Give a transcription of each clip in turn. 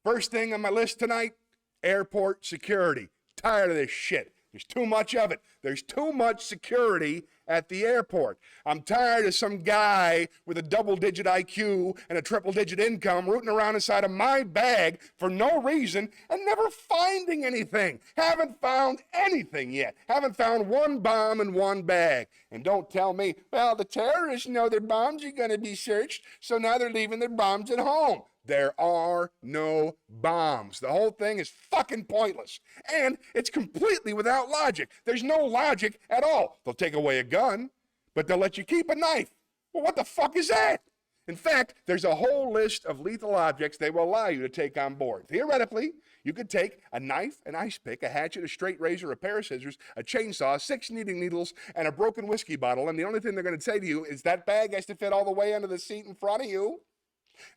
First thing on my list tonight, airport security. Tired of this shit. There's too much of it. There's too much security at the airport. I'm tired of some guy with a double-digit IQ and a triple-digit income rooting around inside of my bag for no reason and never finding anything. Haven't found anything yet. Haven't found one bomb in one bag. And don't tell me, well, the terrorists know their bombs are going to be searched, so now they're leaving their bombs at home. There are no bombs. The whole thing is fucking pointless. And it's completely without logic. There's no logic at all. They'll take away a gun, but they'll let you keep a knife. Well, what the fuck is that? In fact, there's a whole list of lethal objects they will allow you to take on board. Theoretically, you could take a knife, an ice pick, a hatchet, a straight razor, a pair of scissors, a chainsaw, 6 knitting needles, and a broken whiskey bottle, and the only thing they're going to say to you is that bag has to fit all the way under the seat in front of you.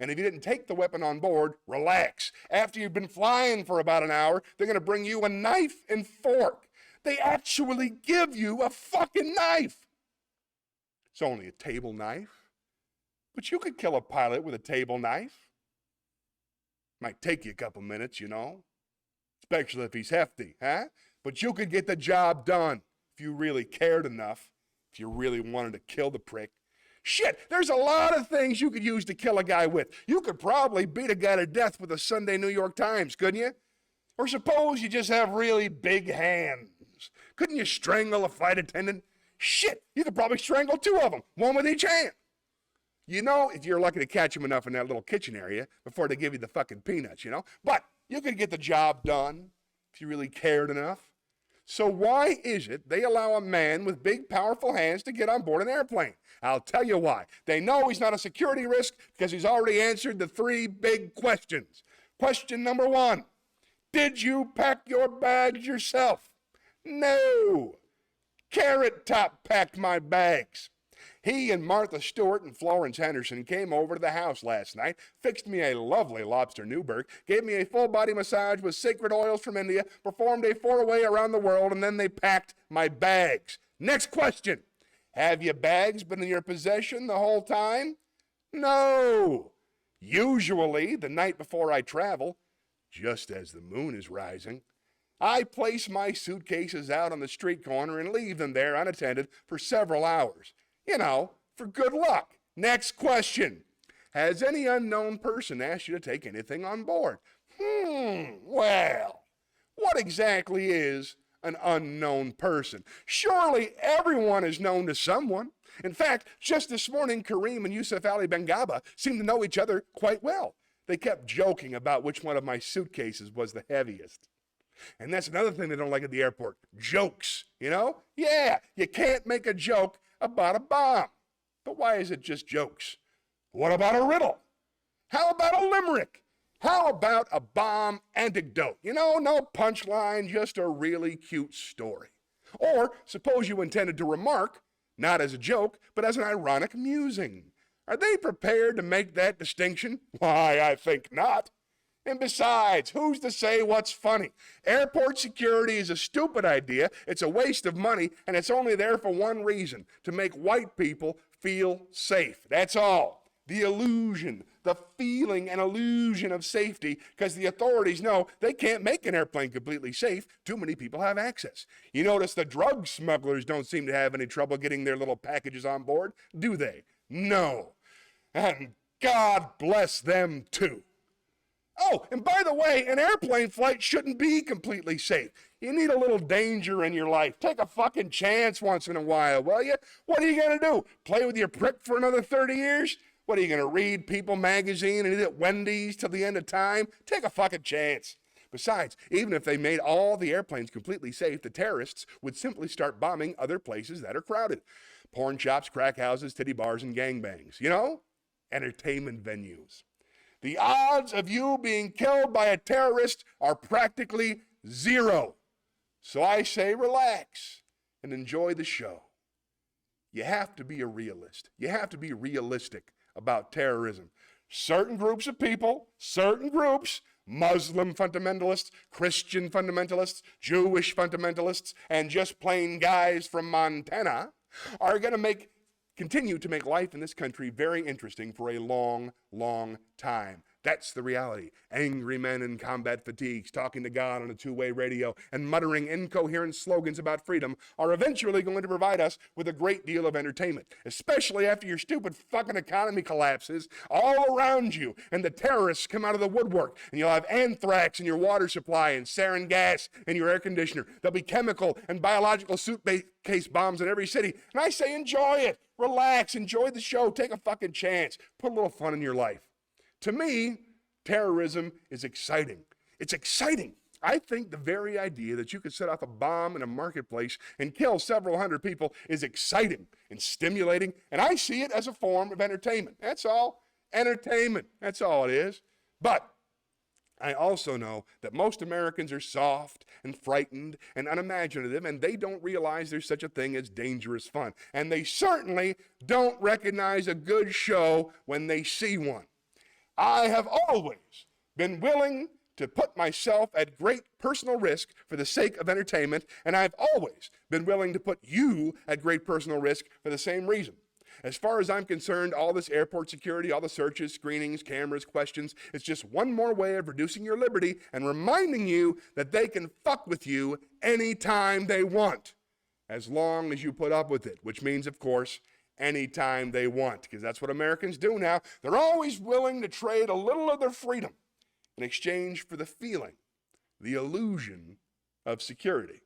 And if you didn't take the weapon on board, relax. After you've been flying for about an hour, they're going to bring you a knife and fork. They actually give you a fucking knife. It's only a table knife. But you could kill a pilot with a table knife. Might take you a couple minutes, you know. Especially if he's hefty, huh? But you could get the job done if you really cared enough, if you really wanted to kill the prick. Shit, there's a lot of things you could use to kill a guy with. You could probably beat a guy to death with a Sunday New York Times, couldn't you? Or suppose you just have really big hands. Couldn't you strangle a flight attendant? Shit, you could probably strangle 2 of them, one with each hand. You know, if you're lucky to catch them enough in that little kitchen area before they give you the fucking peanuts, you know? But you could get the job done if you really cared enough. So why is it they allow a man with big, powerful hands to get on board an airplane? I'll tell you why. They know he's not a security risk because he's already answered the 3 big questions. Question number 1, did you pack your bags yourself? No. Carrot Top packed my bags. He and Martha Stewart and Florence Henderson came over to the house last night, fixed me a lovely lobster Newburg, gave me a full-body massage with sacred oils from India, performed a 4-way around the world, and then they packed my bags. Next question. Have your bags been in your possession the whole time? No. Usually, the night before I travel, just as the moon is rising, I place my suitcases out on the street corner and leave them there unattended for several hours. You know, for good luck. Next question. Has any unknown person asked you to take anything on board? Well, what exactly is an unknown person? Surely everyone is known to someone. In fact, just this morning, Kareem and Yusuf Ali Bengaba seemed to know each other quite well. They kept joking about which one of my suitcases was the heaviest. And that's another thing they don't like at the airport. Jokes, you know? Yeah, you can't make a joke about a bomb. But why is it just jokes? What about a riddle? How about a limerick? How about a bomb anecdote? You know, no punchline, just a really cute story. Or suppose you intended to remark, not as a joke, but as an ironic musing. Are they prepared to make that distinction? Why, I think not. And besides, who's to say what's funny? Airport security is a stupid idea, it's a waste of money, and it's only there for one reason, to make white people feel safe. That's all. The illusion, the feeling and illusion of safety, because the authorities know they can't make an airplane completely safe. Too many people have access. You notice the drug smugglers don't seem to have any trouble getting their little packages on board, do they? No. And God bless them too. Oh, and by the way, an airplane flight shouldn't be completely safe. You need a little danger in your life. Take a fucking chance once in a while, will you? What are you going to do? Play with your prick for another 30 years? What are you going to read People magazine and eat at Wendy's till the end of time? Take a fucking chance. Besides, even if they made all the airplanes completely safe, the terrorists would simply start bombing other places that are crowded. Porn shops, crack houses, titty bars, and gangbangs. You know? Entertainment venues. The odds of you being killed by a terrorist are practically 0. So I say relax and enjoy the show. You have to be a realist. You have to be realistic about terrorism. Certain groups of people, certain groups, Muslim fundamentalists, Christian fundamentalists, Jewish fundamentalists, and just plain guys from Montana are going to continue to make life in this country very interesting for a long, long time. That's the reality. Angry men in combat fatigues talking to God on a two-way radio and muttering incoherent slogans about freedom are eventually going to provide us with a great deal of entertainment, especially after your stupid fucking economy collapses all around you and the terrorists come out of the woodwork and you'll have anthrax in your water supply and sarin gas in your air conditioner. There'll be chemical and biological suitcase bombs in every city. And I say enjoy it. Relax. Enjoy the show. Take a fucking chance. Put a little fun in your life. To me, terrorism is exciting. It's exciting. I think the very idea that you could set off a bomb in a marketplace and kill several hundred people is exciting and stimulating, and I see it as a form of entertainment. That's all. Entertainment. That's all it is. But I also know that most Americans are soft and frightened and unimaginative, and they don't realize there's such a thing as dangerous fun. And they certainly don't recognize a good show when they see one. I have always been willing to put myself at great personal risk for the sake of entertainment, and I've always been willing to put you at great personal risk for the same reason. As far as I'm concerned, all this airport security, all the searches, screenings, cameras, questions, it's just one more way of reducing your liberty and reminding you that they can fuck with you anytime they want, as long as you put up with it, which means, of course, anytime they want, because that's what Americans do now. They're always willing to trade a little of their freedom in exchange for the feeling, the illusion of security.